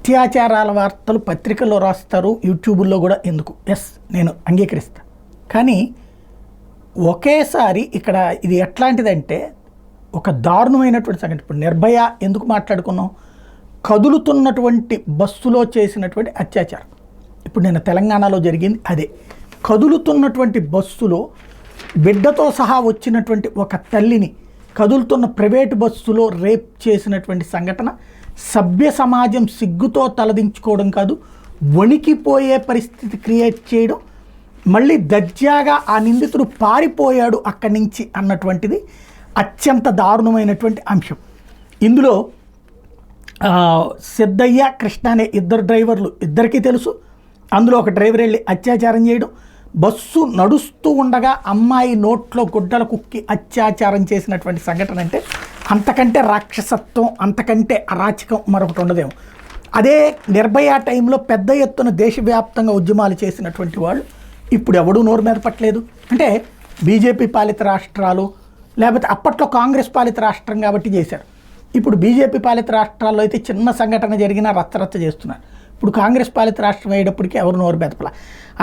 అత్యాచారాల వార్తలు పత్రికల్లో రాస్తారు, యూట్యూబుల్లో కూడా ఎందుకు, ఎస్ నేను అంగీకరిస్తా. కానీ ఒకేసారి ఇక్కడ ఇది ఎట్లాంటిదంటే ఒక దారుణమైనటువంటి సంఘటన. ఇప్పుడు నిర్భయ ఎందుకు మాట్లాడుకున్నాం, కదులుతున్నటువంటి బస్సులో చేసినటువంటి అత్యాచారం. ఇప్పుడు నేను తెలంగాణలో జరిగింది అదే. కదులుతున్నటువంటి బస్సులో బిడ్డతో సహా వచ్చినటువంటి ఒక తల్లిని కదులుతున్న ప్రైవేటు బస్సులో రేప్ చేసినటువంటి సంఘటన సభ్య సమాజం సిగ్గుతో తలదించుకోవడం కాదు, వణికిపోయే పరిస్థితి క్రియేట్ చేయడం, మళ్ళీ దర్జాగా ఆ నిందితుడు పారిపోయాడు అక్కడి నుంచి అన్నటువంటిది అత్యంత దారుణమైనటువంటి అంశం. ఇందులో సిద్ధయ్య కృష్ణ అనే ఇద్దరు డ్రైవర్లు, ఇద్దరికీ తెలుసు. అందులో ఒక డ్రైవర్ వెళ్ళి అత్యాచారం చేయడం, బస్సు నడుస్తూ ఉండగా అమ్మాయి నోట్లో గుడ్డల కుక్కి అత్యాచారం చేసినటువంటి సంఘటన అంటే అంతకంటే రాక్షసత్వం, అంతకంటే అరాచకం మరొకటి ఉండదేమో. అదే నిర్భయ టైంలో పెద్ద ఎత్తున దేశవ్యాప్తంగా ఉద్యమాలు చేసినటువంటి వాళ్ళు ఇప్పుడు ఎవడూ నోరు మీద పట్టలేదు. అంటే బీజేపీ పాలిత రాష్ట్రాలు, లేకపోతే అప్పట్లో కాంగ్రెస్ పాలిత రాష్ట్రం కాబట్టి చేశారు. ఇప్పుడు బీజేపీ పాలిత రాష్ట్రాల్లో అయితే చిన్న సంఘటన జరిగినా రచ్చరచ్చ చేస్తున్నారు. ఇప్పుడు కాంగ్రెస్ పాలిత రాష్ట్రం అయ్యేటప్పటికీ ఎవరు నోరు బెదపల.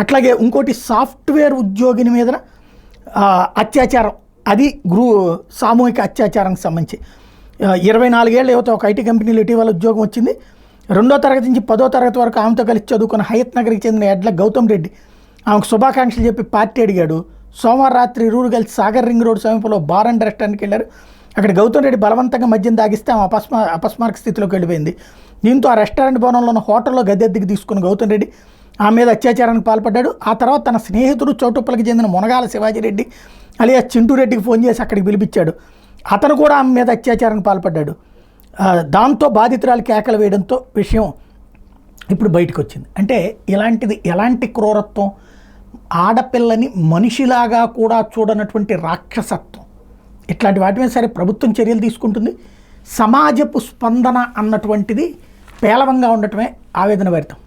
అట్లాగే ఇంకోటి సాఫ్ట్వేర్ ఉద్యోగిని మీద అత్యాచారం, అది సామూహిక అత్యాచారానికి సంబంధించి 24 ఏళ్ళ యువత ఒక ఐటీ కంపెనీలో ఇటీవల ఉద్యోగం వచ్చింది. 2వ తరగతి నుంచి 10వ తరగతి వరకు ఆమెతో కలిసి చదువుకున్న హయత్ నగర్కి చెందిన ఎడ్ల గౌతమ్ రెడ్డి ఆమెకు శుభాకాంక్షలు చెప్పి పార్టీ అడిగాడు. సోమవారం రాత్రి ఇరువురు కలిసి సాగర్ రింగ్ రోడ్ సమీపంలో బార్ అండ్ రెస్టారెంట్కి వెళ్ళారు. అక్కడ గౌతమ్ రెడ్డి బలవంతంగా మద్యం తాగిస్తే ఆమె అపస్మారక స్థితిలోకి వెళ్ళిపోయింది. దీంతో ఆ రెస్టారెంట్ భవనంలో ఉన్న హోటల్లో గద్దెద్దికి తీసుకున్న గౌతమ్ రెడ్డి ఆమె మీద అత్యాచారానికి పాల్పడ్డాడు. ఆ తర్వాత తన స్నేహితుడు చౌటుప్పలకి చెందిన మునగాల శివాజీరెడ్డి అలియా చింటూరెడ్డికి ఫోన్ చేసి అక్కడికి పిలిపించాడు. అతను కూడా ఆమె మీద అత్యాచారానికి పాల్పడ్డాడు. దాంతో బాధితురాలు కేకలు వేయడంతో విషయం ఇప్పుడు బయటకు వచ్చింది. అంటే ఇలాంటిది ఎలాంటి క్రూరత్వం, ఆడపిల్లని మనిషిలాగా కూడా చూడనటువంటి రాక్షసత్వం, ఇట్లాంటి వాటి మీద సరే ప్రభుత్వం చర్యలు తీసుకుంటుంది. సమాజపు స్పందన అన్నటువంటిది పేలవంగా ఉండటమే ఆవేదన భరితం.